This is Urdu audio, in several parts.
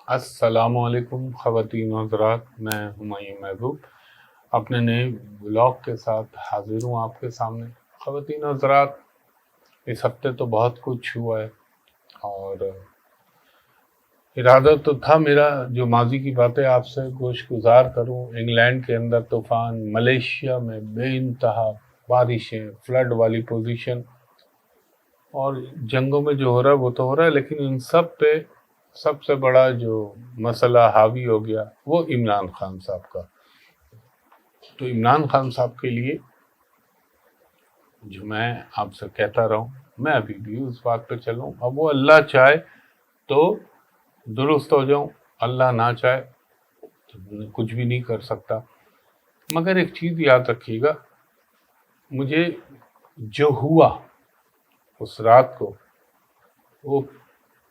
السلام علیکم خواتین و حضرات، میں ہمایوں محبوب اپنے نئے ولاگ کے ساتھ حاضر ہوں آپ کے سامنے۔ خواتین و حضرات، اس ہفتے تو بہت کچھ ہوا ہے اور ارادہ تو تھا میرا جو ماضی کی باتیں آپ سے گوش گزار کروں۔ انگلینڈ کے اندر طوفان، ملیشیا میں بے انتہا بارشیں، فلڈ والی پوزیشن، اور جنگوں میں جو ہو رہا ہے وہ تو ہو رہا ہے، لیکن ان سب پہ سب سے بڑا جو مسئلہ حاوی ہو گیا وہ عمران خان صاحب کا۔ تو عمران خان صاحب کے لیے جو میں آپ سے کہتا رہا ہوں، میں ابھی بھی اس بات پہ چلوں، اب وہ اللہ چاہے تو درست ہو جاؤں، اللہ نہ چاہے تو کچھ بھی نہیں کر سکتا۔ مگر ایک چیز یاد رکھیے گا، مجھے جو ہوا اس رات کو وہ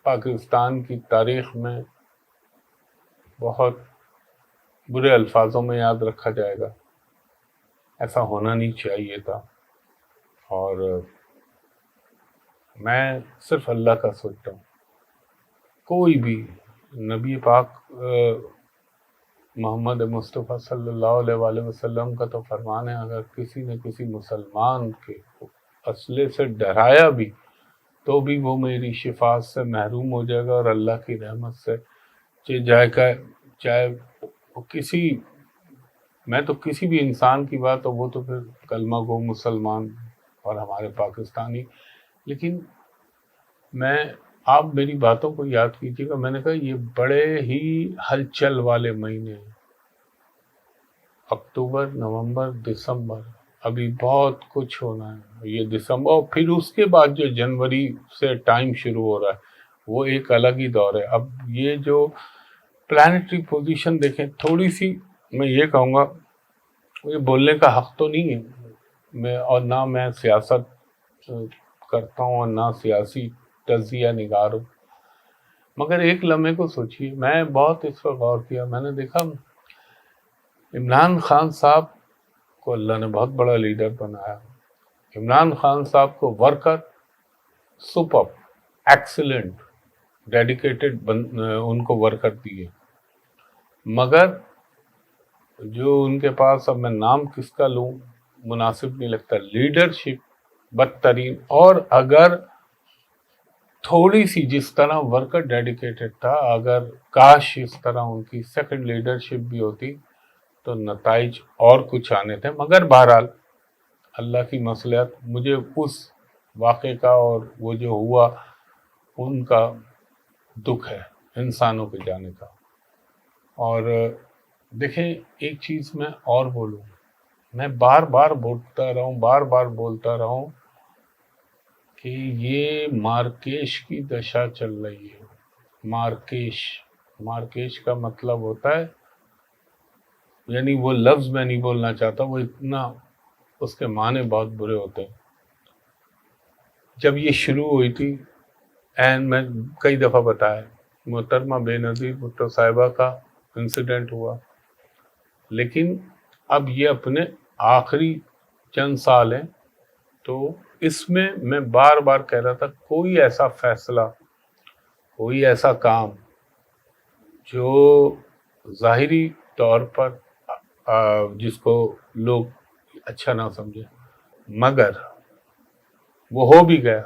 پاکستان کی تاریخ میں بہت برے الفاظوں میں یاد رکھا جائے گا۔ ایسا ہونا نہیں چاہیے تھا، اور میں صرف اللہ کا سوچتا ہوں۔ کوئی بھی نبی پاک محمد مصطفیٰ صلی اللہ علیہ وآلہ وسلم کا تو فرمان ہے، اگر کسی نے کسی مسلمان کے اسلحے سے ڈرایا بھی تو بھی وہ میری شفاعت سے محروم ہو جائے گا اور اللہ کی رحمت سے چاہے وہ میں تو کسی بھی انسان کی بات ہو، وہ تو پھر کلمہ گو مسلمان اور ہمارے پاکستانی۔ لیکن آپ میری باتوں کو یاد کیجیے گا، میں نے کہا یہ بڑے ہی ہلچل والے مہینے ہیں، اکتوبر، نومبر، دسمبر، ابھی بہت کچھ ہونا ہے یہ دسمبر، اور پھر اس کے بعد جو جنوری سے ٹائم شروع ہو رہا ہے وہ ایک الگ ہی دور ہے۔ اب یہ جو پلانٹری پوزیشن دیکھیں، تھوڑی سی میں یہ کہوں گا، یہ بولنے کا حق تو نہیں ہے اور نہ میں سیاست کرتا ہوں اور نہ سیاسی تجزیہ نگار ہوں، مگر ایک لمحے کو سوچیے، میں بہت اس پر غور کیا، میں نے دیکھا عمران خان صاحب کو اللہ نے بہت بڑا لیڈر بنایا۔ عمران خان صاحب کو ورکر سپر ایکسیلنٹ ڈیڈیکیٹڈ ان کو ورکر دیے، مگر جو ان کے پاس، اب میں نام کس کا لوں مناسب نہیں لگتا، لیڈرشپ بدترین۔ اور اگر تھوڑی سی جس طرح ورکر ڈیڈیکیٹڈ تھا، اگر کاش اس طرح ان کی سیکنڈ لیڈرشپ بھی ہوتی تو نتائج اور کچھ آنے تھے۔ مگر بہرحال اللہ کی مصلحت، مجھے اس واقعے کا اور وہ جو ہوا ان کا دکھ ہے انسانوں کے جانے کا۔ اور دیکھیں ایک چیز میں اور بولوں، میں بار بار بولتا رہا ہوں کہ یہ مارکیش کی دشا چل رہی ہے۔ مارکیش کا مطلب ہوتا ہے، یعنی وہ لفظ میں نہیں بولنا چاہتا، وہ اتنا اس کے معنی بہت برے ہوتے ہیں۔ جب یہ شروع ہوئی تھی، میں کئی دفعہ بتایا، محترمہ بے نظیر بھٹو صاحبہ کا انسیڈنٹ ہوا، لیکن اب یہ اپنے آخری چند سال ہیں، تو اس میں بار بار کہہ رہا تھا کوئی ایسا فیصلہ، کوئی ایسا کام جو ظاہری طور پر جس کو لوگ اچھا نہ سمجھے، مگر وہ ہو بھی گیا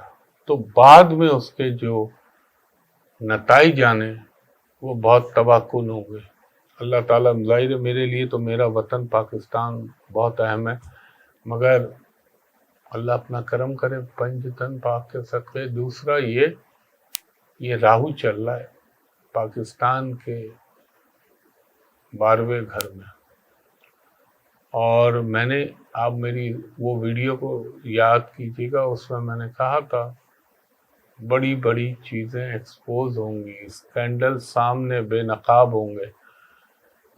تو بعد میں اس کے جو نتائج آنے وہ بہت تباہ کن ہوں گے۔ اللہ تعالیٰ، ظاہر ہے میرے لیے تو میرا وطن پاکستان بہت اہم ہے، مگر اللہ اپنا کرم کرے پنج تن پاک کے صدقے۔ دوسرا یہ راہو چل رہا ہے پاکستان کے 12ویں گھر میں، اور میں نے، آپ میری وہ ویڈیو کو یاد کیجیے گا، اس میں نے کہا تھا بڑی بڑی چیزیں ایکسپوز ہوں گی، اسکینڈل سامنے بے نقاب ہوں گے۔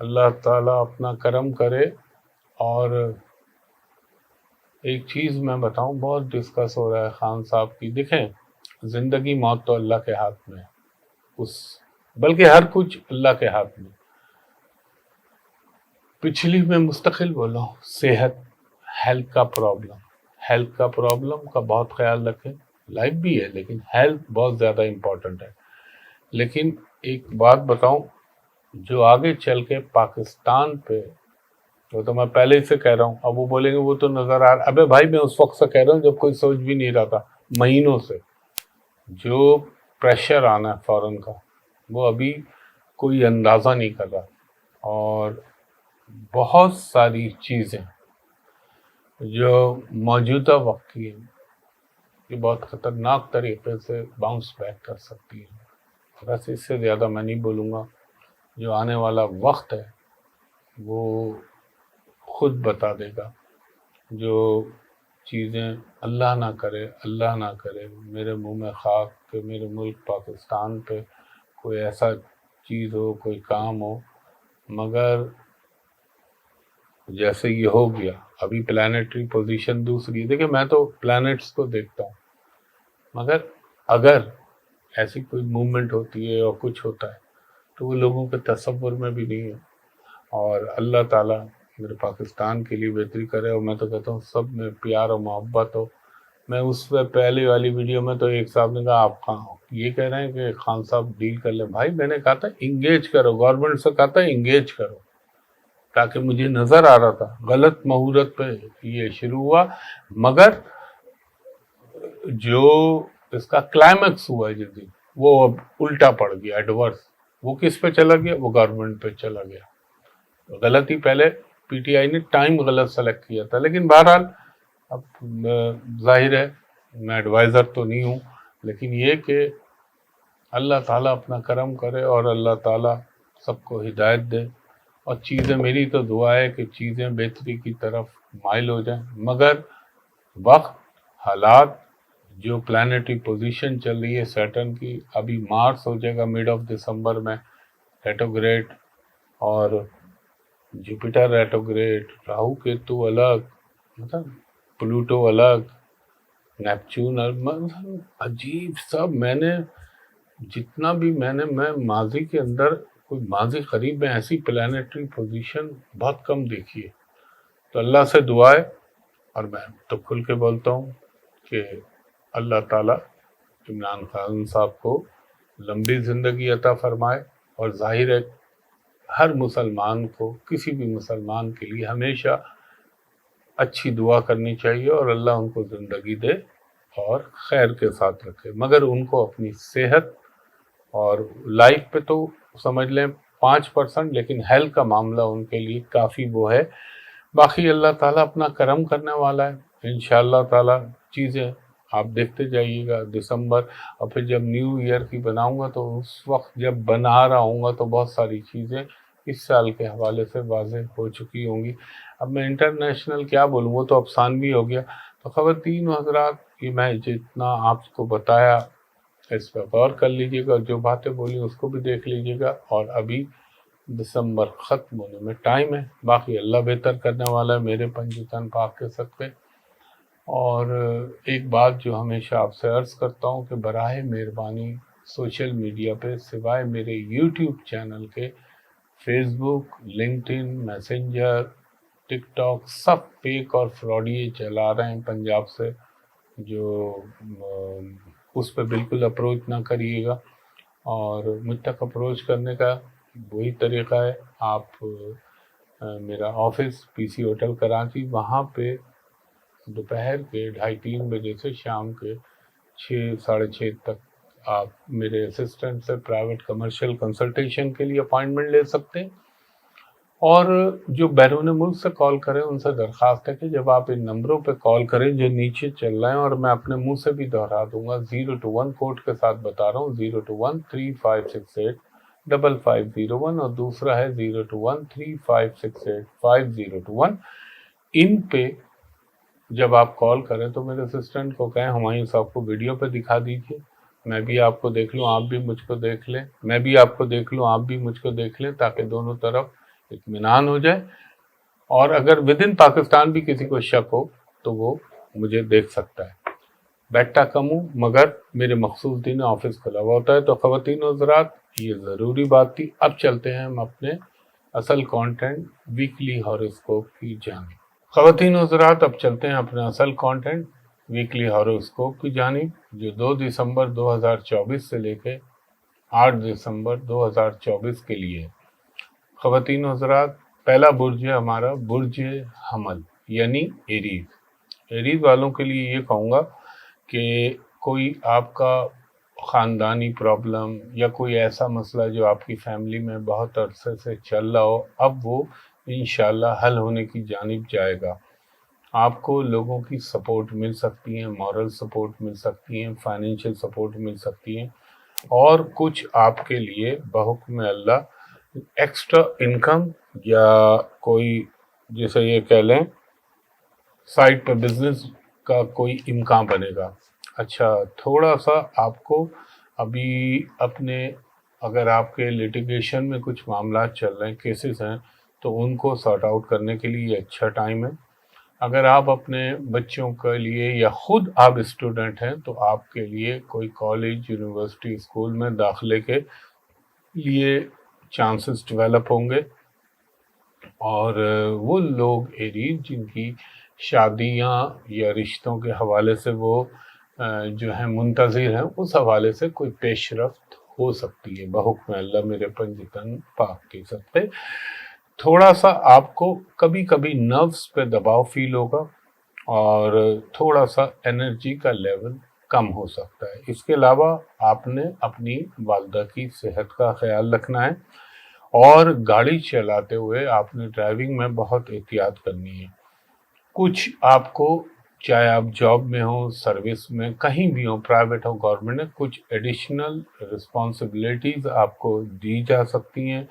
اللہ تعالیٰ اپنا کرم کرے۔ اور ایک چیز میں بتاؤں، بہت ڈسکس ہو رہا ہے خان صاحب کی، دیکھیں زندگی موت تو اللہ کے ہاتھ میں ہے، بلکہ ہر کچھ اللہ کے ہاتھ میں۔ پچھلی میں مستقل بولا ہوں، صحت، ہیلتھ کا پرابلم کا بہت خیال رکھیں، لائف بھی ہے لیکن ہیلتھ بہت زیادہ امپورٹنٹ ہے۔ لیکن ایک بات بتاؤں، جو آگے چل کے پاکستان پہ، وہ تو میں پہلے ہی سے کہہ رہا ہوں، اب وہ بولیں گے وہ تو نظر آ رہا، ابے بھائی میں اس وقت سے کہہ رہا ہوں جب کوئی سوچ بھی نہیں رہا تھا، مہینوں سے جو پریشر آنا ہے فورن کا، وہ ابھی کوئی اندازہ نہیں کر رہا، اور بہت ساری چیزیں جو موجودہ وقت کی ہیں یہ بہت خطرناک طریقے سے باؤنس بیک کر سکتی ہیں۔ بس اس سے زیادہ میں نہیں بولوں گا، جو آنے والا وقت ہے وہ خود بتا دے گا۔ جو چیزیں اللہ نہ کرے میرے منہ میں خاک کہ میرے ملک پاکستان پہ کوئی ایسا چیز ہو، کوئی کام ہو، مگر جیسے یہ ہو گیا ابھی پلانیٹری پوزیشن دوسری ہے، دیکھیں میں تو پلانٹس کو دیکھتا ہوں، مگر اگر ایسی کوئی موومنٹ ہوتی ہے اور کچھ ہوتا ہے تو وہ لوگوں کے تصور میں بھی نہیں ہے، اور اللہ تعالیٰ میرے پاکستان کے لیے بہتری کرے، اور میں تو کہتا ہوں سب میں پیار اور محبت ہو۔ میں اس پہ پہلی والی ویڈیو میں تو ایک صاحب نے کہا آپ یہ کہہ رہے ہیں کہ خان صاحب ڈیل کر لیں، بھائی میں نے کہا تھا انگیج کرو، گورنمنٹ سے کہا تھا انگیج کرو، تاکہ مجھے نظر آ رہا تھا غلط مہورت پہ یہ شروع ہوا، مگر جو اس کا کلائمیکس ہوا ہے جس دن وہ اب الٹا پڑ گیا، ایڈورس، وہ کس پہ چلا گیا؟ وہ گورنمنٹ پہ چلا گیا۔ غلطی پہلے پی ٹی آئی نے ٹائم غلط سلیکٹ کیا تھا، لیکن بہرحال اب ظاہر ہے میں ایڈوائزر تو نہیں ہوں، لیکن یہ کہ اللہ تعالیٰ اپنا کرم کرے اور اللہ تعالیٰ سب کو ہدایت دے، اور چیزیں، میری تو دعا ہے کہ چیزیں بہتری کی طرف مائل ہو جائیں، مگر وقت، حالات، جو پلانیٹری پوزیشن چل رہی ہے سیٹرن کی، ابھی مارس ہو جائے گا مڈ آف دسمبر میں ریٹروگریڈ، اور جوپیٹر ریٹروگریڈ، راہو کیتو الگ، مطلب پلوٹو الگ، نیپچون الگ، عجیب سب، میں نے جتنا بھی میں ماضی کے اندر، کوئی ماضی قریب میں ایسی پلانیٹری پوزیشن بہت کم دیکھی ہے۔ تو اللہ سے دعا ہے، اور میں تو کھل کے بولتا ہوں کہ اللہ تعالیٰ عمران خان صاحب کو لمبی زندگی عطا فرمائے، اور ظاہر ہے ہر مسلمان کو، کسی بھی مسلمان کے لیے ہمیشہ اچھی دعا کرنی چاہیے، اور اللہ ان کو زندگی دے اور خیر کے ساتھ رکھے، مگر ان کو اپنی صحت اور لائف پہ تو سمجھ لیں 5%، لیکن ہیلتھ کا معاملہ ان کے لیے کافی وہ ہے۔ باقی اللہ تعالیٰ اپنا کرم کرنے والا ہے، انشاءاللہ تعالیٰ چیزیں آپ دیکھتے جائیے گا دسمبر، اور پھر جب نیو ایئر کی بناؤں گا تو اس وقت جب بنا رہا ہوں گا تو بہت ساری چیزیں اس سال کے حوالے سے واضح ہو چکی ہوں گی۔ اب میں انٹرنیشنل کیا بولوں، وہ تو افسانوی ہو گیا۔ تو خواتین و حضرات، یہ میں جتنا آپ کو بتایا اس پہ غور کر لیجیے گا، جو باتیں بولی اس کو بھی دیکھ لیجیے گا، اور ابھی دسمبر ختم ہونے میں ٹائم ہے، باقی اللہ بہتر کرنے والا ہے میرے پنجتن پاک کے صدقے۔ اور ایک بات جو ہمیشہ آپ سے عرض کرتا ہوں کہ براہ مہربانی سوشل میڈیا پہ سوائے میرے یوٹیوب چینل کے، فیس بک، لنکڈ ان، میسنجر، ٹک ٹاک، سب فیک اور فراڈی چلا رہے ہیں پنجاب سے، جو اس پہ بالکل اپروچ نہ کریے گا، اور مجھ تک اپروچ کرنے کا وہی طریقہ ہے، آپ میرا آفس پی سی ہوٹل کراچی، وہاں پہ دوپہر کے 2:30-3 بجے سے شام کے 6-6:30 تک آپ میرے اسسٹنٹ سے پرائیویٹ کمرشل کنسلٹیشن کے لیے اپائنٹمنٹ لے سکتے ہیں۔ اور جو بیرون ملک سے کال کریں ان سے درخواست ہے کہ جب آپ ان نمبروں پہ کال کریں جو نیچے چل رہے ہیں، اور میں اپنے منہ سے بھی دہرا دوں گا، 021 کوڈ کے ساتھ بتا رہا ہوں، 021-3568-5501، اور دوسرا ہے 021-3568-5021۔ ان پہ جب آپ کال کریں تو میرے اسسٹنٹ کو کہیں ہمایوں صاحب کو ویڈیو پہ دکھا دیجیے، میں بھی آپ کو دیکھ لوں، آپ بھی مجھ کو دیکھ لیں، میں بھی آپ کو دیکھ لوں، آپ بھی مجھ کو دیکھ لیں، تاکہ دونوں طرف اطمینان ہو جائے۔ اور اگر ود ان پاکستان بھی کسی کو شک ہو تو وہ مجھے دیکھ سکتا ہے، بیٹھتا کم ہوں مگر میرے مخصوص دن آفس کھلا ہوا ہوتا ہے۔ تو خواتین و حضرات، یہ ضروری بات تھی، اب چلتے ہیں ہم اپنے اصل کانٹینٹ ویکلی ہاروسکوپ کی جانب۔ خواتین و حضرات، اب چلتے ہیں اپنے اصل کانٹینٹ ویکلی ہاروسکوپ کی جانب، جو 2 دسمبر 2024 سے لے کے 8 دسمبر 2024 کے لیے۔ خواتین و حضرات، پہلا برج ہے ہمارا برج حمل یعنی ایریز۔ ایریز والوں کے لیے یہ کہوں گا کہ کوئی آپ کا خاندانی پرابلم یا کوئی ایسا مسئلہ جو آپ کی فیملی میں بہت عرصے سے چل رہا ہو، اب وہ انشاءاللہ حل ہونے کی جانب جائے گا۔ آپ کو لوگوں کی سپورٹ مل سکتی ہیں، مورل سپورٹ مل سکتی ہیں، فائنینشیل سپورٹ مل سکتی ہیں، اور کچھ آپ کے لیے بحکم اللہ ایکسٹرا انکم یا کوئی جیسے یہ کہہ لیں سائٹ پہ بزنس کا کوئی امکان بنے گا۔ اچھا، تھوڑا سا آپ کو ابھی اپنے اگر آپ کے لیٹیگیشن میں کچھ معاملات چل رہے ہیں، کیسز ہیں، تو ان کو سارٹ آؤٹ کرنے کے لیے یہ اچھا ٹائم ہے۔ اگر آپ اپنے بچوں کے لیے یا خود آپ اسٹوڈنٹ ہیں تو آپ کے لیے کوئی کالج، یونیورسٹی، اسکول میں داخلے کے لیے چانسز ڈیولپ ہوں گے، اور وہ لوگ ایریز جن کی شادیاں یا رشتوں کے حوالے سے وہ جو ہیں منتظر ہیں، اس حوالے سے کوئی پیش رفت ہو سکتی ہے بحکم اللہ میرے پنجتن پاک کے سب پہ۔ تھوڑا سا آپ کو کبھی کبھی نروز پہ دباؤ فیل ہوگا اور تھوڑا سا انرجی کا لیول کم ہو سکتا ہے۔ اس کے علاوہ آپ نے اپنی والدہ کی صحت کا خیال رکھنا ہے، اور گاڑی چلاتے ہوئے آپ نے ڈرائیونگ میں بہت احتیاط کرنی ہے۔ کچھ آپ کو چاہے آپ جاب میں ہوں، سروس میں، کہیں بھی ہوں، پرائیویٹ ہو گورنمنٹ میں، کچھ ایڈیشنل رسپانسبلٹیز آپ کو دی جا سکتی ہیں۔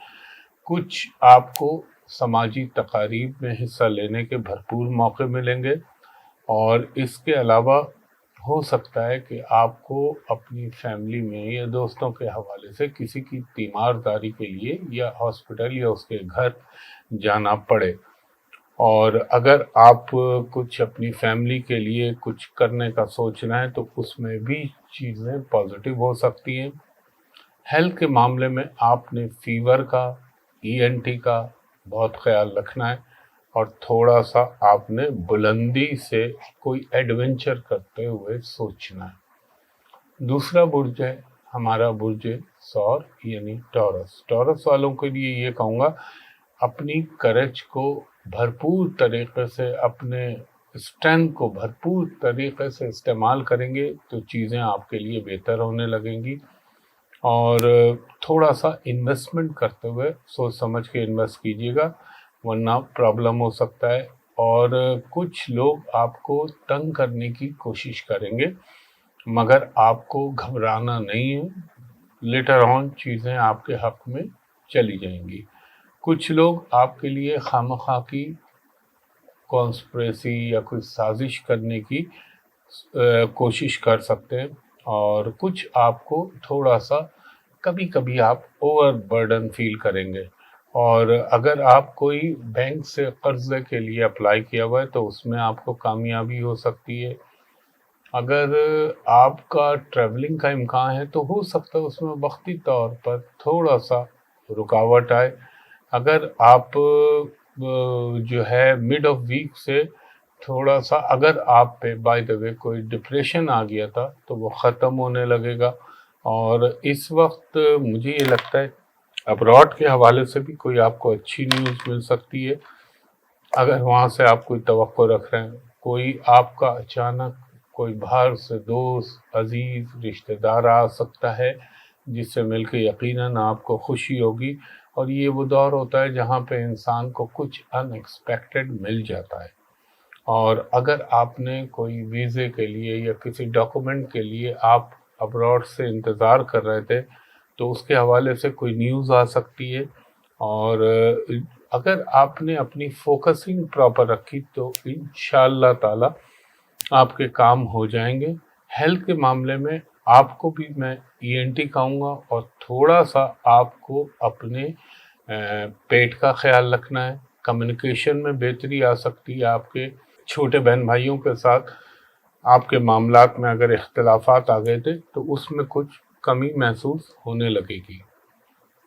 کچھ آپ کو سماجی تقاریب میں حصہ لینے کے بھرپور موقع ملیں گے، اور اس کے علاوہ ہو سکتا ہے کہ آپ کو اپنی فیملی میں یا دوستوں کے حوالے سے کسی کی تیمارداری کے لیے یا ہاسپٹل یا اس کے گھر جانا پڑے، اور اگر آپ کچھ اپنی فیملی کے لیے کچھ کرنے کا سوچ رہے ہیں تو اس میں بھی چیزیں پازیٹیو ہو سکتی ہیں۔ ہیلتھ کے معاملے میں آپ نے فیور کا، ENT کا بہت خیال رکھنا ہے، اور تھوڑا سا آپ نے بلندی سے کوئی ایڈونچر کرتے ہوئے سوچنا ہے۔ دوسرا برج ہے ہمارا برج ثور یعنی ٹورس۔ ٹورس والوں کے لیے یہ کہوں گا اپنی کرج کو بھرپور طریقے سے، اپنے اسٹرینتھ کو بھرپور طریقے سے استعمال کریں گے تو چیزیں آپ کے لیے بہتر ہونے لگیں گی، اور تھوڑا سا انویسٹمنٹ کرتے ہوئے سوچ سمجھ کے انویسٹ کیجیے گا، ورنہ پرابلم ہو سکتا ہے۔ اور کچھ لوگ آپ کو تنگ کرنے کی کوشش کریں گے، مگر آپ کو گھبرانا نہیں ہے، لیٹر آن چیزیں آپ کے حق میں چلی جائیں گی۔ کچھ لوگ آپ کے لیے خامخواہ کی کانسپریسی یا کوئی سازش کرنے کی کوشش کر سکتے ہیں، اور کچھ آپ کو تھوڑا سا کبھی کبھی آپ اوور برڈن فیل کریں گے، اور اگر آپ کوئی بینک سے قرضے کے لیے اپلائی کیا ہوا ہے تو اس میں آپ کو کامیابی ہو سکتی ہے۔ اگر آپ کا ٹریولنگ کا امکان ہے تو ہو سکتا ہے اس میں وقتی طور پر تھوڑا سا رکاوٹ آئے۔ اگر آپ جو ہے مڈ آف ویک سے تھوڑا سا، اگر آپ پہ بائی دا وے کوئی ڈپریشن آ گیا تھا تو وہ ختم ہونے لگے گا، اور اس وقت مجھے یہ لگتا ہے ابراڈ کے حوالے سے بھی کوئی آپ کو اچھی نیوز مل سکتی ہے۔ اگر وہاں سے آپ کوئی توقع رکھ رہے ہیں، کوئی آپ کا اچانک کوئی باہر سے دوست، عزیز، رشتہ دار آ سکتا ہے جس سے مل کے یقیناً آپ کو خوشی ہوگی، اور یہ وہ دور ہوتا ہے جہاں پہ انسان کو کچھ ان ایکسپیکٹڈ مل جاتا ہے۔ اور اگر آپ نے کوئی ویزے کے لیے یا کسی ڈاکومنٹ کے لیے آپ ابراڈ سے انتظار کر رہے تھے تو اس کے حوالے سے کوئی نیوز آ سکتی ہے، اور اگر آپ نے اپنی فوکسنگ پراپر رکھی تو انشاءاللہ تعالی آپ کے کام ہو جائیں گے۔ ہیلتھ کے معاملے میں آپ کو بھی میں ENT کہوں گا، اور تھوڑا سا آپ کو اپنے پیٹ کا خیال رکھنا ہے۔ کمیونیکیشن میں بہتری آ سکتی ہے، آپ کے چھوٹے بہن بھائیوں کے ساتھ آپ کے معاملات میں اگر اختلافات آ گئے تھے تو اس میں کچھ کمی محسوس ہونے لگے گی۔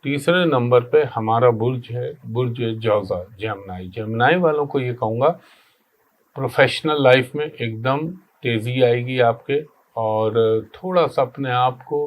تیسرے نمبر پہ ہمارا برج ہے برج جوزا جیمنائی۔ جیمنائی والوں کو یہ کہوں گا پروفیشنل لائف میں ایک دم تیزی آئے گی آپ کے، اور تھوڑا سا اپنے آپ کو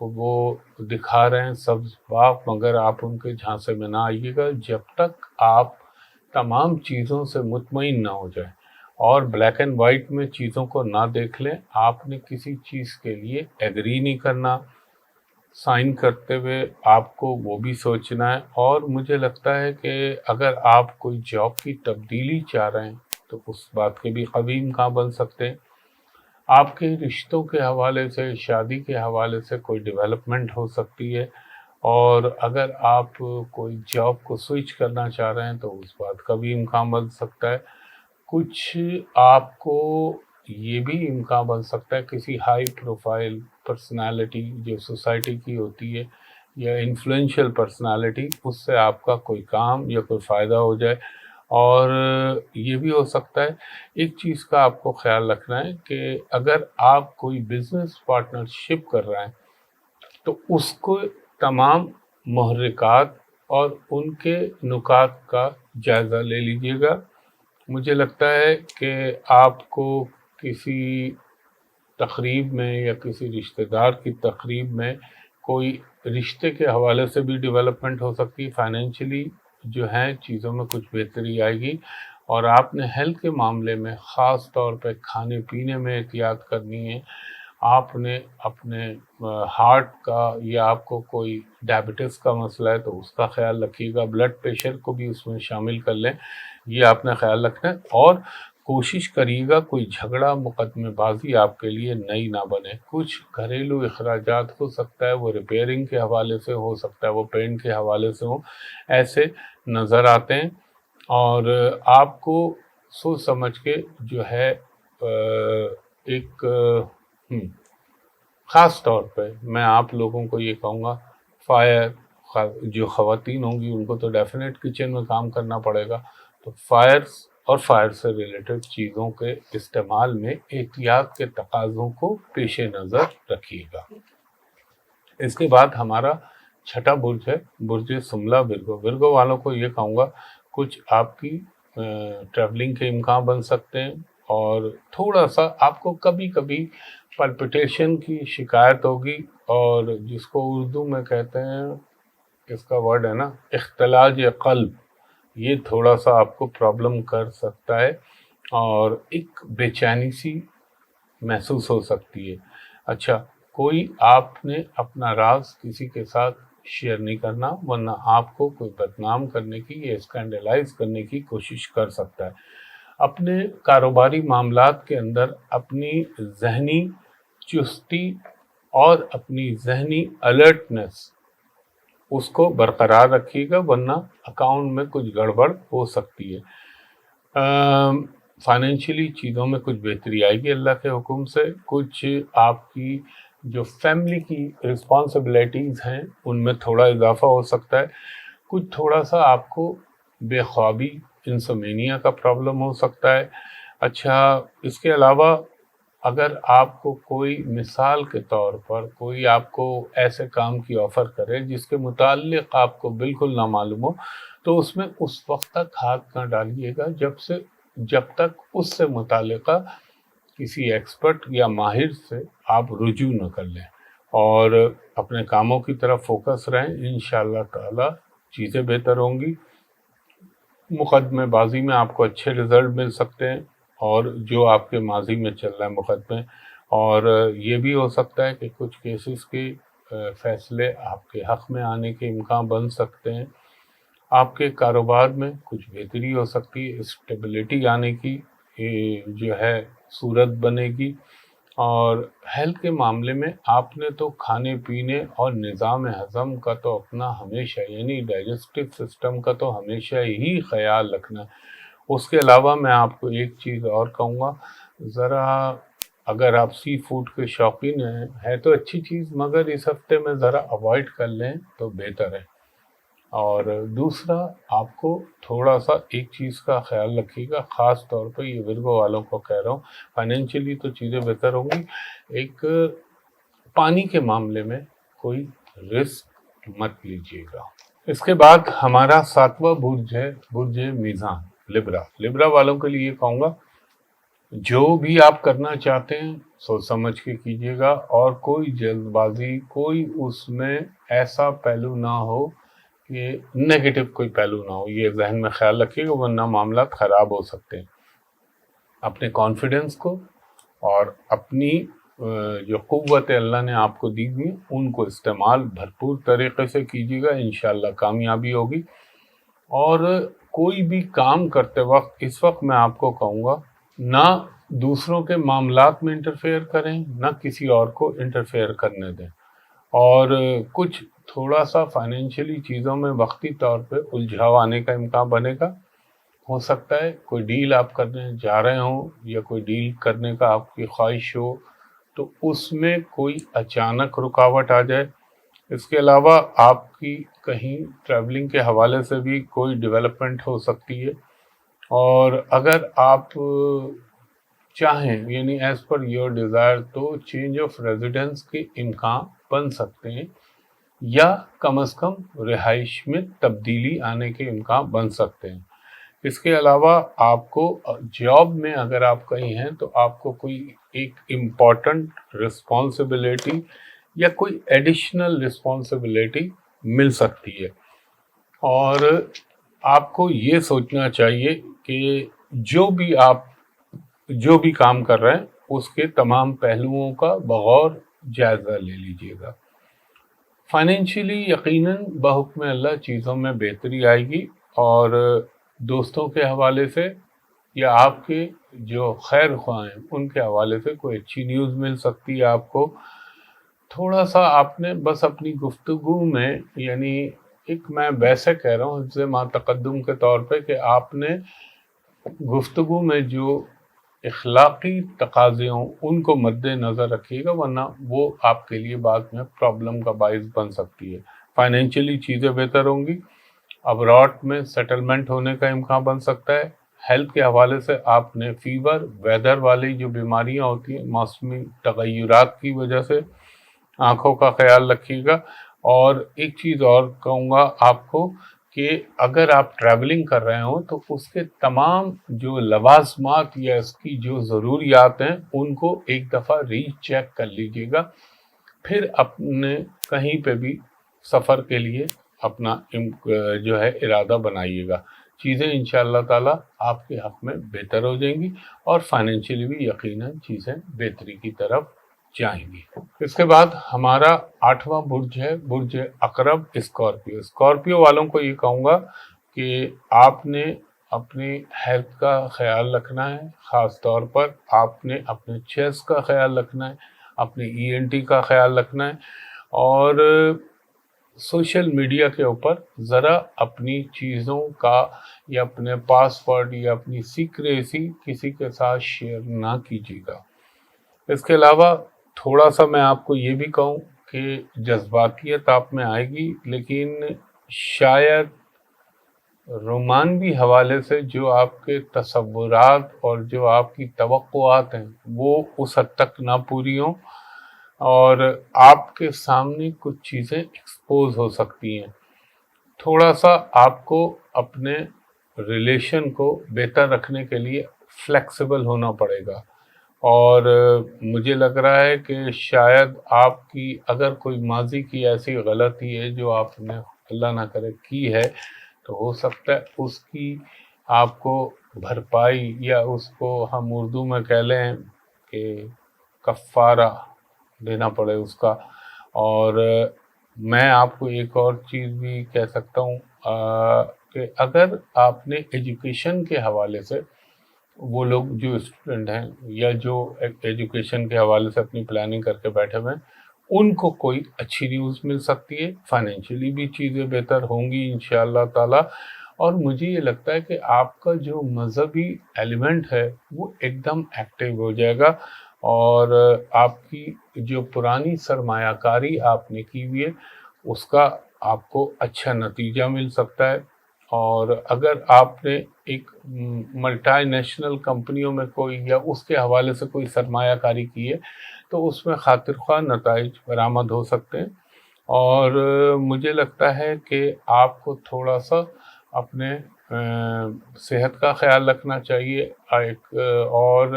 وہ دکھا رہے ہیں سبز باغ، مگر آپ ان کے جھانسے میں نہ آئیے گا جب تک آپ تمام چیزوں سے مطمئن نہ ہو جائیں اور بلیک اینڈ وائٹ میں چیزوں کو نہ دیکھ لیں۔ آپ نے کسی چیز کے لیے ایگری نہیں کرنا، سائن کرتے ہوئے آپ کو وہ بھی سوچنا ہے۔ اور مجھے لگتا ہے کہ اگر آپ کوئی جاب کی تبدیلی چاہ رہے ہیں تو اس بات کے بھی قوی امکان بن سکتے ہیں۔ آپ کے رشتوں کے حوالے سے، شادی کے حوالے سے کوئی ڈیولپمنٹ ہو سکتی ہے، اور اگر آپ کوئی جاب کو سوئچ کرنا چاہ رہے ہیں تو اس بات کا بھی امکان بن سکتا ہے۔ کچھ آپ کو یہ بھی امکان بن سکتا ہے کسی ہائی پروفائل پرسنالٹی جو سوسائٹی کی ہوتی ہے یا انفلوئنشل پرسنالٹی، اس سے آپ کا کوئی کام یا کوئی فائدہ ہو جائے۔ اور یہ بھی ہو سکتا ہے، ایک چیز کا آپ کو خیال رکھنا ہے کہ اگر آپ کوئی بزنس پارٹنرشپ کر رہے ہیں تو اس کو تمام محرکات اور ان کے نکات کا جائزہ لے لیجیے گا۔ مجھے لگتا ہے کہ آپ کو کسی تقریب میں یا کسی رشتہ دار کی تقریب میں کوئی رشتے کے حوالے سے بھی ڈیولپمنٹ ہو سکتی ہے، فائنینشلی جو ہیں چیزوں میں کچھ بہتری آئے گی۔ اور آپ نے ہیلتھ کے معاملے میں خاص طور پہ کھانے پینے میں احتیاط کرنی ہے۔ آپ نے اپنے ہارٹ کا یا آپ کو کوئی ڈائبٹیز کا مسئلہ ہے تو اس کا خیال رکھیے گا، بلڈ پریشر کو بھی اس میں شامل کر لیں، یہ آپ نے خیال رکھنا ہے۔ اور کوشش کریے گا کوئی جھگڑا مقدمے بازی آپ کے لیے نئی نہ بنے۔ کچھ گھریلو اخراجات ہو سکتا ہے وہ ریپیئرنگ کے حوالے سے ہو سکتا ہے، وہ پینٹ کے حوالے سے ہو، ایسے نظر آتے ہیں۔ اور آپ کو سوچ سمجھ کے جو ہے ایک خاص طور پہ میں آپ لوگوں کو یہ کہوں گا، فائر جو خواتین ہوں گی ان کو تو ڈیفینیٹ کچن میں کام کرنا پڑے گا، تو فائرز اور فائر سے ریلیٹڈ چیزوں کے استعمال میں احتیاط کے تقاضوں کو پیش نظر رکھیے گا۔ اس کے بعد ہمارا چھٹا برج ہے برج سملا ورگو۔ ورگو والوں کو یہ کہوں گا کچھ آپ کی ٹریولنگ کے امکان بن سکتے ہیں، اور تھوڑا سا آپ کو کبھی کبھی پلپٹیشن کی شکایت ہوگی، اور جس کو اردو میں کہتے ہیں، اس کا ورڈ ہے نا اختلاج قلب، یہ تھوڑا سا آپ کو پرابلم کر سکتا ہے اور ایک بے چینی سی محسوس ہو سکتی ہے۔ اچھا، کوئی آپ نے اپنا راز کسی کے ساتھ شیئر نہیں کرنا، ورنہ آپ کو کوئی بدنام کرنے کی یا اسکینڈلائز کرنے کی کوشش کر سکتا ہے۔ اپنے کاروباری معاملات کے اندر اپنی ذہنی چستی اور اپنی ذہنی الرٹنس اس کو برقرار رکھیے گا، ورنہ اکاؤنٹ میں کچھ گڑبڑ ہو سکتی ہے۔ فائنینشلی چیزوں میں کچھ بہتری آئے گی اللہ کے حکم سے۔ کچھ آپ کی جو فیملی کی رسپانسبلٹیز ہیں ان میں تھوڑا اضافہ ہو سکتا ہے۔ کچھ تھوڑا سا آپ کو بے خوابی، انسومینیا کا پرابلم ہو سکتا ہے۔ اچھا، اس کے علاوہ اگر آپ کو کوئی مثال کے طور پر کوئی آپ کو ایسے کام کی آفر کرے جس کے متعلق آپ کو بالکل نہ معلوم ہو، تو اس میں اس وقت تک ہاتھ نہ ڈالیے گا جب تک اس سے متعلقہ کسی ایکسپرٹ یا ماہر سے آپ رجوع نہ کر لیں، اور اپنے کاموں کی طرف فوکس رہیں۔ انشاءاللہ تعالی چیزیں بہتر ہوں گی۔ مقدمے بازی میں آپ کو اچھے رزلٹ مل سکتے ہیں، اور جو آپ کے ماضی میں چل رہا ہے مقدمے، اور یہ بھی ہو سکتا ہے کہ کچھ کیسز کے فیصلے آپ کے حق میں آنے کے امکان بن سکتے ہیں۔ آپ کے کاروبار میں کچھ بہتری ہو سکتی ہے، اسٹیبلٹی آنے کی جو ہے صورت بنے گی۔ اور ہیلتھ کے معاملے میں آپ نے تو کھانے پینے اور نظام ہضم کا تو اپنا ہمیشہ، یعنی ڈائجسٹو سسٹم کا تو ہمیشہ ہی خیال رکھنا ہے۔ اس کے علاوہ میں آپ کو ایک چیز اور کہوں گا، ذرا اگر آپ سی فوڈ کے شوقین ہیں، ہے تو اچھی چیز، مگر اس ہفتے میں ذرا اوائڈ کر لیں تو بہتر ہے۔ اور دوسرا، آپ کو تھوڑا سا ایک چیز کا خیال رکھیے گا، خاص طور پہ یہ ورگو والوں کو کہہ رہا ہوں، فائنینشلی تو چیزیں بہتر ہوں گی، ایک پانی کے معاملے میں کوئی رسک مت لیجیے گا۔ اس کے بعد ہمارا 7واں برج ہے برج میزان، لبرا۔ لبرا والوں کے لیے کہوں گا جو بھی آپ کرنا چاہتے ہیں سوچ سمجھ کے کیجیے گا، اور کوئی جلد بازی، کوئی اس میں ایسا پہلو نہ ہو کہ نیگیٹو کوئی پہلو نہ ہو، یہ ذہن میں خیال رکھیے گا، ورنہ معاملات خراب ہو سکتے ہیں۔ اپنے کانفیڈنس کو اور اپنی جو قوت اللہ نے آپ کو دی ہوئی ان کو استعمال بھرپور طریقے سے کیجیے گا، انشاءاللہ کامیابی ہوگی۔ اور کوئی بھی کام کرتے وقت اس وقت میں آپ کو کہوں گا، نہ دوسروں کے معاملات میں انٹرفیئر کریں، نہ کسی اور کو انٹرفیئر کرنے دیں، اور کچھ تھوڑا سا فائنینشلی چیزوں میں وقتی طور پہ الجھاؤ آنے کا امکان بنے گا۔ ہو سکتا ہے کوئی ڈیل آپ کرنے جا رہے ہوں یا کوئی ڈیل کرنے کا آپ کی خواہش ہو تو اس میں کوئی اچانک رکاوٹ آ جائے۔ اس کے علاوہ آپ کی کہیں ٹریولنگ کے حوالے سے بھی کوئی ڈیولپمنٹ ہو سکتی ہے، اور اگر آپ چاہیں یعنی ایز پر یور ڈیزائر تو چینج آف ریزیڈنس کے امکان بن سکتے ہیں، یا کم از کم رہائش میں تبدیلی آنے کے امکان بن سکتے ہیں۔ اس کے علاوہ آپ کو جاب میں اگر آپ کہیں ہیں تو آپ کو کوئی ایک امپورٹنٹ رسپانسبلٹی یا کوئی ایڈیشنل رسپانسبلٹی مل سکتی ہے، اور آپ کو یہ سوچنا چاہیے کہ جو بھی کام کر رہے ہیں اس کے تمام پہلوؤں کا بغور جائزہ لے لیجیے گا۔ فائنینشلی یقیناً بحکم اللہ چیزوں میں بہتری آئے گی، اور دوستوں کے حوالے سے یا آپ کے جو خیر خواہ ہیں ان کے حوالے سے کوئی اچھی نیوز مل سکتی ہے آپ کو۔ تھوڑا سا آپ نے بس اپنی گفتگو میں، یعنی ایک میں ویسے کہہ رہا ہوں حفظ ما تقدم کے طور پہ، کہ آپ نے گفتگو میں جو اخلاقی تقاضے ہوں ان کو مد نظر رکھیے گا، ورنہ وہ آپ کے لیے بعد میں پرابلم کا باعث بن سکتی ہے۔ فائنینشلی چیزیں بہتر ہوں گی، ابراڈ میں سیٹلمنٹ ہونے کا امکان بن سکتا ہے۔ ہیلتھ کے حوالے سے آپ نے فیور، ویدر والی جو بیماریاں ہوتی ہیں موسمی تغیرات کی وجہ سے، آنکھوں کا خیال رکھیے گا۔ اور ایک چیز اور کہوں گا آپ کو کہ اگر آپ ٹریولنگ کر رہے ہوں تو اس کے تمام جو لوازمات یا اس کی جو ضروریات ہیں ان کو ایک دفعہ ری چیک کر لیجیے گا، پھر اپنے کہیں پہ بھی سفر کے لیے اپنا جو ہے ارادہ بنائیے گا۔ چیزیں انشاءاللہ تعالی آپ کے حق میں بہتر ہو جائیں گی، اور فائنینشلی بھی یقیناً چیزیں بہتری کی طرف جائیں گی۔ اس کے بعد ہمارا 8واں برج ہے برج عقرب، اسکارپیو۔ اسکارپیو والوں کو یہ کہوں گا کہ آپ نے اپنی ہیلتھ کا خیال رکھنا ہے، خاص طور پر آپ نے اپنے چیسٹ کا خیال رکھنا ہے، اپنے ENT کا خیال رکھنا ہے، اور سوشل میڈیا کے اوپر ذرا اپنی چیزوں کا یا اپنے پاسورڈ یا اپنی سیکریسی کسی کے ساتھ شیئر نہ کیجیے گا۔ اس کے علاوہ تھوڑا سا میں آپ کو یہ بھی کہوں کہ جذباتیت آپ میں آئے گی، لیکن شاید رومانوی حوالے سے جو آپ کے تصورات اور جو آپ کی توقعات ہیں وہ اس حد تک نہ پوری ہوں، اور آپ کے سامنے کچھ چیزیں ایکسپوز ہو سکتی ہیں۔ تھوڑا سا آپ کو اپنے ریلیشن کو بہتر رکھنے کے لیے فلیکسیبل ہونا پڑے گا، اور مجھے لگ رہا ہے کہ شاید آپ کی اگر کوئی ماضی کی ایسی غلطی ہے جو آپ نے اللہ نہ کرے کی ہے، تو ہو سکتا ہے اس کی آپ کو بھرپائی، یا اس کو ہم اردو میں کہہ لیں کہ کفارہ دینا پڑے اس کا۔ اور میں آپ کو ایک اور چیز بھی کہہ سکتا ہوں کہ اگر آپ نے ایجوکیشن کے حوالے سے، وہ لوگ جو اسٹوڈنٹ ہیں یا جو ایجوکیشن کے حوالے سے اپنی پلاننگ کر کے بیٹھے ہوئے ہیں، ان کو کوئی اچھی نیوز مل سکتی ہے۔ فائنینشلی بھی چیزیں بہتر ہوں گی انشاءاللہ تعالی، اور مجھے یہ لگتا ہے کہ آپ کا جو مذہبی ایلیمنٹ ہے وہ ایک دم ایکٹیو ہو جائے گا، اور آپ کی جو پرانی سرمایہ کاری آپ نے کی ہوئی ہے اس کا آپ کو اچھا نتیجہ مل سکتا ہے۔ اور اگر آپ نے ایک ملٹی نیشنل کمپنیوں میں کوئی یا اس کے حوالے سے کوئی سرمایہ کاری کی ہے تو اس میں خاطر خواہ نتائج برآمد ہو سکتے ہیں، اور مجھے لگتا ہے کہ آپ کو تھوڑا سا اپنے صحت کا خیال رکھنا چاہیے ایک، اور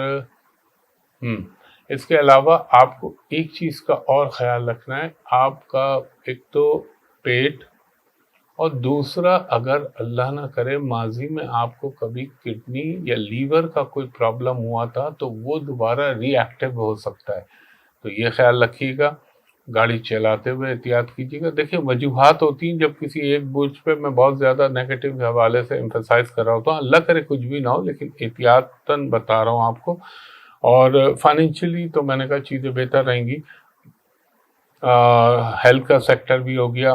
اس کے علاوہ آپ کو ایک چیز کا اور خیال رکھنا ہے، آپ کا ایک تو پیٹ، اور دوسرا اگر اللہ نہ کرے ماضی میں آپ کو کبھی کڈنی یا لیور کا کوئی پرابلم ہوا تھا تو وہ دوبارہ ری ایکٹیو ہو سکتا ہے، تو یہ خیال رکھیے گا۔ گاڑی چلاتے ہوئے احتیاط کیجیے گا۔ دیکھیں وجوہات ہوتی ہیں جب کسی ایک برج پہ میں بہت زیادہ نیگیٹو حوالے سے ایمفیسائز کر رہا ہوتا ہوں، اللہ کرے کچھ بھی نہ ہو، لیکن احتیاطاً بتا رہا ہوں آپ کو۔ اور فائنینشلی تو میں نے کہا چیزیں بہتر رہیں گی، ہیلتھ کا سیکٹر بھی ہو گیا،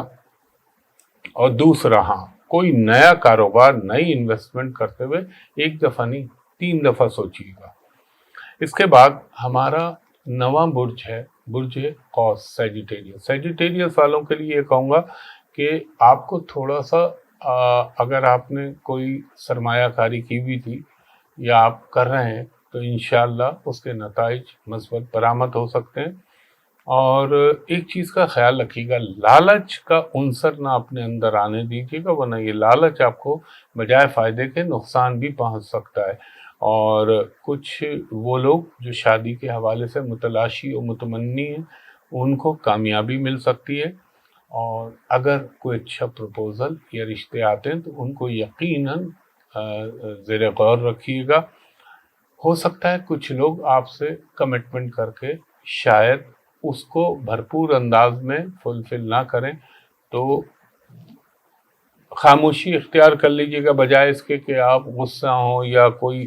اور دوسرا کوئی نیا کاروبار، نئی انویسٹمنٹ کرتے ہوئے ایک دفعہ نہیں 3 دفعہ سوچیے گا۔ اس کے بعد ہمارا نواں برج ہے برج قوس، سیجیٹیریس والوں کے لیے یہ کہوں گا کہ آپ کو تھوڑا سا اگر آپ نے کوئی سرمایہ کاری کی ہوئی تھی یا آپ کر رہے ہیں تو انشاءاللہ اس کے نتائج مثبت برآمد ہو سکتے ہیں۔ اور ایک چیز کا خیال رکھیے گا، لالچ کا عنصر نہ اپنے اندر آنے دیجیے گا، ورنہ یہ لالچ آپ کو بجائے فائدے کے نقصان بھی پہنچ سکتا ہے۔ اور کچھ وہ لوگ جو شادی کے حوالے سے متلاشی و متمنی ہیں ان کو کامیابی مل سکتی ہے، اور اگر کوئی اچھا پروپوزل یا رشتے آتے ہیں تو ان کو یقیناً زیر غور رکھیے گا۔ ہو سکتا ہے کچھ لوگ آپ سے کمٹمنٹ کر کے شاید اس کو بھرپور انداز میں فلفل نہ کریں، تو خاموشی اختیار کر لیجیے گا بجائے اس کے کہ آپ غصہ ہوں یا کوئی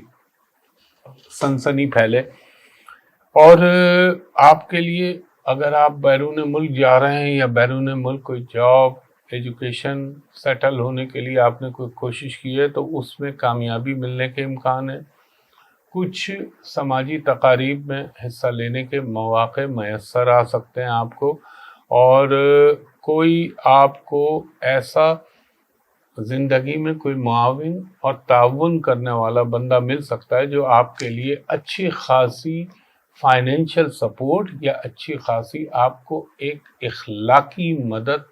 سنسنی پھیلے۔ اور آپ کے لیے اگر آپ بیرون ملک جا رہے ہیں یا بیرون ملک کوئی جاب، ایجوکیشن سیٹل ہونے کے لیے آپ نے کوئی کوشش کی ہے تو اس میں کامیابی ملنے کے امکان ہے۔ کچھ سماجی تقاریب میں حصہ لینے کے مواقع میسر آ سکتے ہیں آپ کو، اور کوئی آپ کو ایسا زندگی میں کوئی معاون اور تعاون کرنے والا بندہ مل سکتا ہے جو آپ کے لیے اچھی خاصی فائنینشیل سپورٹ یا اچھی خاصی آپ کو ایک اخلاقی مدد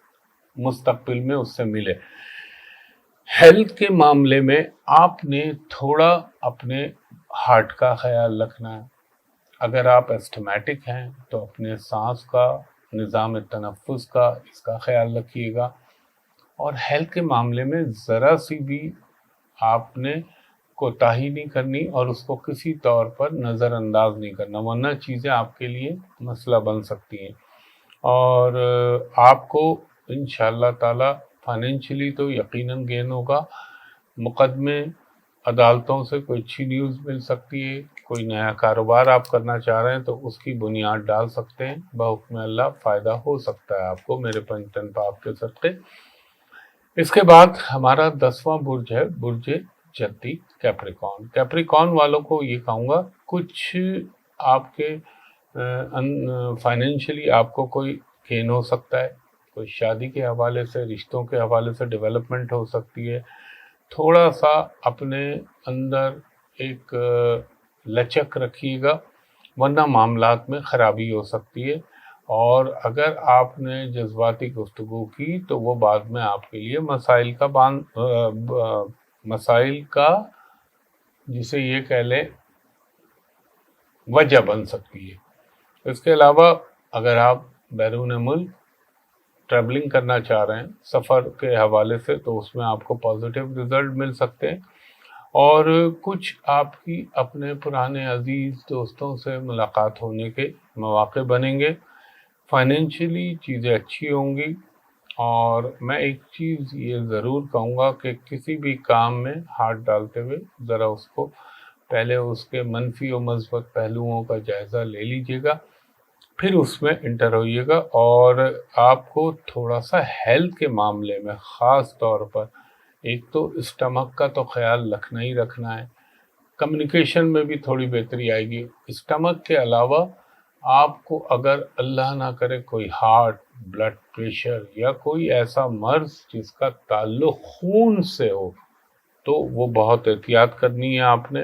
مستقبل میں اس سے ملے۔ ہیلتھ کے معاملے میں آپ نے تھوڑا اپنے ہارٹ کا خیال رکھنا ہے۔ اگر آپ ایسٹمیٹک ہیں تو اپنے سانس کا، نظام تنفس کا، اس کا خیال رکھیے گا، اور ہیلتھ کے معاملے میں ذرا سی بھی آپ نے کوتاہی نہیں کرنی اور اس کو کسی طور پر نظر انداز نہیں کرنا، ورنہ چیزیں آپ کے لیے مسئلہ بن سکتی ہیں۔ اور آپ کو انشاءاللہ تعالی فائنینشلی تو یقیناً گین ہوگا، مقدمے عدالتوں سے کوئی اچھی نیوز مل سکتی ہے، کوئی نیا کاروبار آپ کرنا چاہ رہے ہیں تو اس کی بنیاد ڈال سکتے ہیں، بحکم اللہ فائدہ ہو سکتا ہے آپ کو میرے پنجتن پاک کے صدقے۔ اس کے بعد ہمارا 10واں برج ہے برج جدی کیپریکون۔ کیپریکون والوں کو یہ کہوں گا کچھ آپ کے فائنینشلی آپ کو کوئی گین ہو سکتا ہے، کوئی شادی کے حوالے سے، رشتوں کے حوالے سے ڈیولپمنٹ ہو سکتی ہے۔ تھوڑا سا اپنے اندر ایک لچک رکھیے گا ورنہ معاملات میں خرابی ہو سکتی ہے، اور اگر آپ نے جذباتی گفتگو کی تو وہ بعد میں آپ کے لیے مسائل کا جسے یہ کہہ لیں وجہ بن سکتی ہے۔ اس کے علاوہ اگر آپ بیرون ملک ٹریولنگ کرنا چاہ رہے ہیں سفر کے حوالے سے تو اس میں آپ کو پازیٹیو رزلٹ مل سکتے ہیں، اور کچھ آپ کی اپنے پرانے عزیز دوستوں سے ملاقات ہونے کے مواقع بنیں گے۔ فائنینشلی چیزیں اچھی ہوں گی، اور میں ایک چیز یہ ضرور کہوں گا کہ کسی بھی کام میں ہاتھ ڈالتے ہوئے ذرا اس کو پہلے اس کے منفی و مثبت پہلوؤں کا جائزہ لے لیجیے گا، پھر اس میں انٹر ہوئیے گا۔ اور آپ کو تھوڑا سا ہیلتھ کے معاملے میں خاص طور پر ایک تو اسٹمک کا تو خیال رکھنا ہی رکھنا ہے، کمیونیکیشن میں بھی تھوڑی بہتری آئے گی۔ اسٹمک کے علاوہ آپ کو اگر اللہ نہ کرے کوئی ہارٹ، بلڈ پریشر یا کوئی ایسا مرض جس کا تعلق خون سے ہو تو وہ بہت احتیاط کرنی ہے آپ نے۔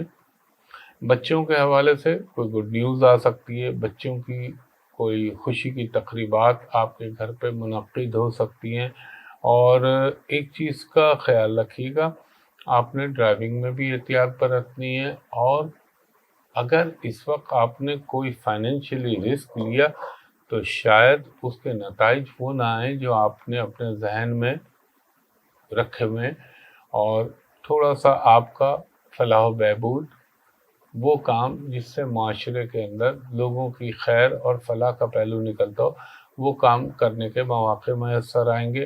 بچوں کے حوالے سے کوئی گڈ نیوز آ سکتی ہے، بچوں کی کوئی خوشی کی تقریبات آپ کے گھر پہ منعقد ہو سکتی ہیں، اور ایک چیز کا خیال رکھیے گا آپ نے ڈرائیونگ میں بھی احتیاط برتنی ہے، اور اگر اس وقت آپ نے کوئی فائنینشیلی رسک لیا تو شاید اس کے نتائج وہ نہ آئیں جو آپ نے اپنے ذہن میں رکھے ہوئے، اور تھوڑا سا آپ کا فلاح و بہبود، وہ کام جس سے معاشرے کے اندر لوگوں کی خیر اور فلاح کا پہلو نکلتا ہو، وہ کام کرنے کے مواقع میسر آئیں گے۔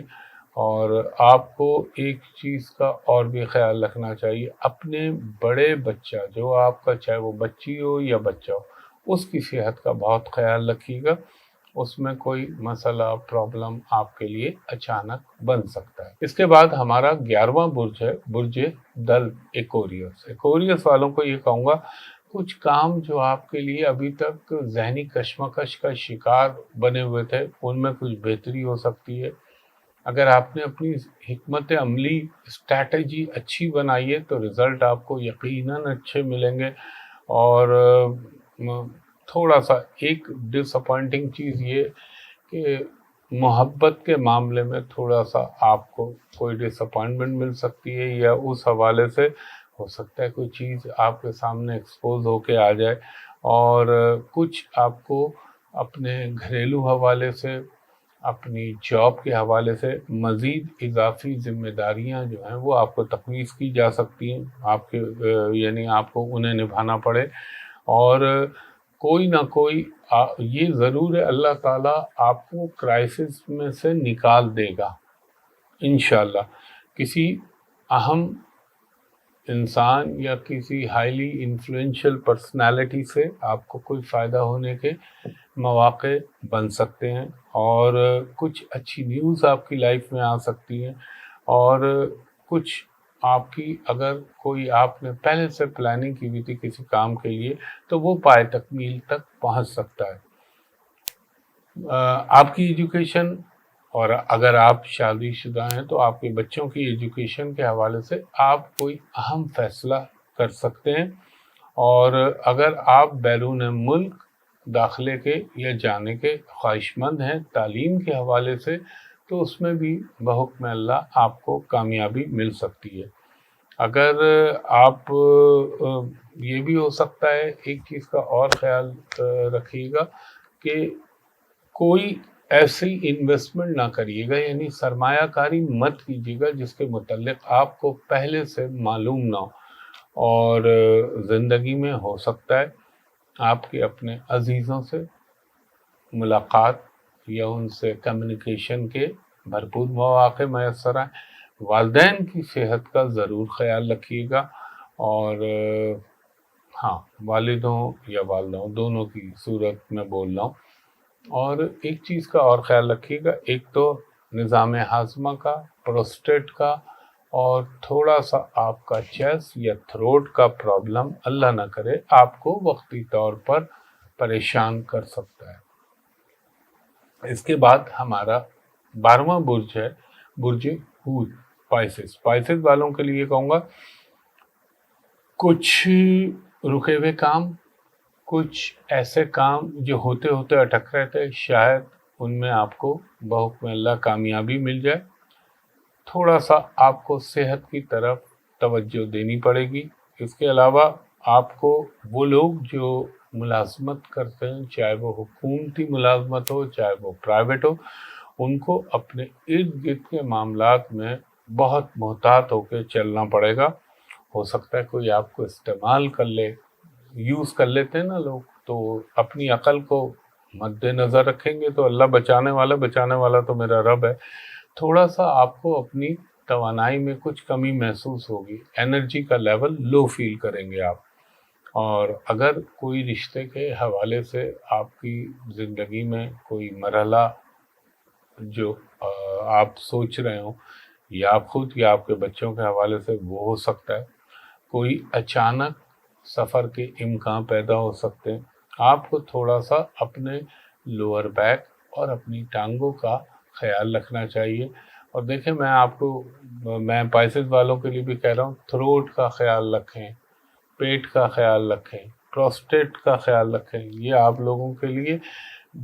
اور آپ کو ایک چیز کا اور بھی خیال رکھنا چاہیے، اپنے بڑے بچہ جو آپ کا، چاہے وہ بچی ہو یا بچہ ہو، اس کی صحت کا بہت خیال رکھیے گا۔ اس میں کوئی مسئلہ، پرابلم آپ کے لیے اچانک بن سکتا ہے۔ اس کے بعد ہمارا 11واں برج ہے برج دل ایکوریس۔ ایکوریس والوں کو یہ کہوں گا، کچھ کام جو آپ کے لیے ابھی تک ذہنی کشمکش کا شکار بنے ہوئے تھے، ان میں کچھ بہتری ہو سکتی ہے۔ اگر آپ نے اپنی حکمت عملی، اسٹریٹجی اچھی بنائی ہے تو رزلٹ آپ کو یقیناً اچھے ملیں گے۔ اور تھوڑا سا ایک ڈس اپوائنٹنگ چیز یہ کہ محبت کے معاملے میں تھوڑا سا آپ کو کوئی ڈس اپوائنٹمنٹ مل سکتی ہے، یا اس حوالے سے ہو سکتا ہے کوئی چیز آپ کے سامنے ایکسپوز ہو کے آ جائے، اور کچھ آپ کو اپنے گھریلو حوالے سے، اپنی جاب کے حوالے سے مزید اضافی ذمہ داریاں جو ہیں وہ آپ کو تفویض کی جا سکتی ہیں، آپ کے یعنی آپ کو انہیں نبھانا پڑے۔ اور کوئی نہ کوئی یہ ضرور ہے، اللہ تعالیٰ آپ کو کرائسس میں سے نکال دے گا انشاءاللہ۔ کسی اہم انسان یا کسی ہائیلی انفلوئنشل پرسنالٹی سے آپ کو کوئی فائدہ ہونے کے مواقع بن سکتے ہیں، اور کچھ اچھی نیوز آپ کی لائف میں آ سکتی ہیں، اور کچھ آپ کی اگر کوئی آپ نے پہلے سے پلاننگ کی ہوئی تھی کسی کام کے لیے تو وہ پائے تکمیل تک پہنچ سکتا ہے۔ آپ کی ایجوکیشن، اور اگر آپ شادی شدہ ہیں تو آپ کے بچوں کی ایجوکیشن کے حوالے سے آپ کوئی اہم فیصلہ کر سکتے ہیں۔ اور اگر آپ بیرون ملک داخلے کے یا جانے کے خواہش مند ہیں تعلیم کے حوالے سے، تو اس میں بھی بحکم اللہ آپ کو کامیابی مل سکتی ہے۔ اگر آپ یہ بھی ہو سکتا ہے، ایک چیز کا اور خیال رکھیے گا کہ کوئی ایسی انویسٹمنٹ نہ کریے گا، یعنی سرمایہ کاری مت کیجیے گا جس کے متعلق آپ کو پہلے سے معلوم نہ ہو۔ اور زندگی میں ہو سکتا ہے آپ کے اپنے عزیزوں سے ملاقات یا ان سے کمیونیکیشن کے بھرپور مواقع میسر آئیں۔ والدین کی صحت کا ضرور خیال رکھیے گا، اور ہاں، والدوں یا والدوں دونوں کی صورت میں بول رہا ہوں۔ اور ایک چیز کا اور خیال رکھیے گا، ایک تو نظام ہاضمہ کا، پروسٹیٹ کا، اور تھوڑا سا آپ کا چیسٹ یا تھروٹ کا پرابلم اللہ نہ کرے آپ کو وقتی طور پر پریشان کر سکتا ہے۔ اس کے بعد ہمارا 12واں برج ہے برج ہود، پائسس۔ پائسس والوں کے لیے کہوں گا، کچھ رکے ہوئے کام، کچھ ایسے کام جو ہوتے ہوتے اٹک رہے تھے، شاید ان میں آپ کو بحکم اللہ کامیابی مل جائے۔ تھوڑا سا آپ کو صحت کی طرف توجہ دینی پڑے گی۔ اس کے علاوہ آپ کو وہ لوگ جو ملازمت کرتے ہیں، چاہے وہ حکومتی ملازمت ہو چاہے وہ پرائیویٹ ہو، ان کو اپنے ارد گرد کے معاملات میں بہت محتاط ہو کے چلنا پڑے گا۔ ہو سکتا ہے کوئی آپ کو استعمال کر لے، یوز کر لیتے ہیں نا لوگ، تو اپنی عقل کو مد نظر رکھیں گے تو اللہ بچانے والا تو میرا رب ہے۔ تھوڑا سا آپ کو اپنی توانائی میں کچھ کمی محسوس ہوگی، انرجی کا لیول لو فیل کریں گے آپ۔ اور اگر کوئی رشتے کے حوالے سے آپ کی زندگی میں کوئی مرحلہ جو آپ سوچ رہے ہوں، یا آپ خود یا آپ کے بچوں کے حوالے سے، وہ ہو سکتا ہے۔ کوئی اچانک سفر کے امکان پیدا ہو سکتے ہیں۔ آپ کو تھوڑا سا اپنے لوور بیک اور اپنی ٹانگوں کا خیال رکھنا چاہیے۔ اور دیکھیں، میں پائسس والوں کے لیے بھی کہہ رہا ہوں، تھروٹ کا خیال رکھیں، پیٹ کا خیال رکھیں، پروسٹیٹ کا خیال رکھیں۔ یہ آپ لوگوں کے لیے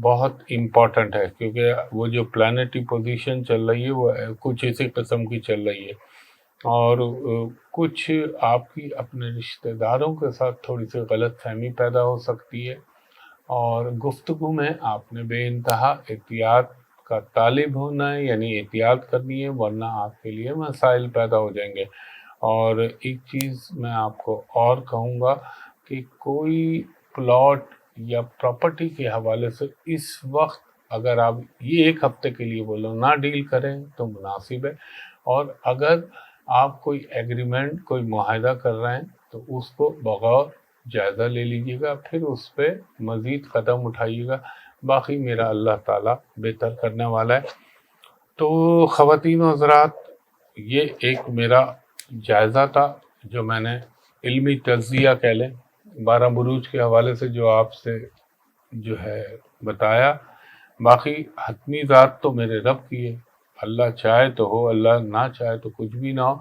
بہت امپورٹنٹ ہے، کیونکہ وہ جو پلانیٹری پوزیشن چل رہی ہے وہ کچھ اسی قسم کی چل رہی ہے۔ اور کچھ آپ کی اپنے رشتہ داروں کے ساتھ تھوڑی سی غلط فہمی پیدا ہو سکتی ہے، اور گفتگو میں آپ نے بے انتہا احتیاط کا طالب ہونا ہے، یعنی احتیاط کرنی ہے، ورنہ آپ کے لیے مسائل پیدا ہو جائیں گے۔ اور ایک چیز میں آپ کو اور کہوں گا کہ کوئی پلاٹ یا پراپرٹی کے حوالے سے اس وقت اگر آپ یہ ایک ہفتے کے لیے بولو نہ ڈیل کریں تو مناسب ہے، اور اگر آپ کوئی ایگریمنٹ کوئی معاہدہ کر رہے ہیں تو اس کو بغور جائزہ لے لیجیے گا، پھر اس پہ مزید قدم اٹھائیے گا۔ باقی میرا اللہ تعالیٰ بہتر کرنے والا ہے۔ تو خواتین و حضرات، یہ ایک میرا جائزہ تھا جو میں نے علمی تجزیہ کہہ لیں 12 بروج کے حوالے سے جو آپ سے جو ہے بتایا۔ باقی حتمی ذات تو میرے رب کی ہے، اللہ چاہے تو ہو، اللہ نہ چاہے تو کچھ بھی نہ ہو۔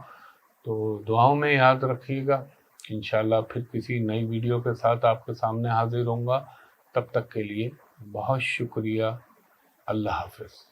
تو دعاؤں میں یاد رکھیے گا، انشاءاللہ پھر کسی نئی ویڈیو کے ساتھ آپ کے سامنے حاضر ہوں گا۔ تب تک کے لیے بہت شکریہ، اللہ حافظ۔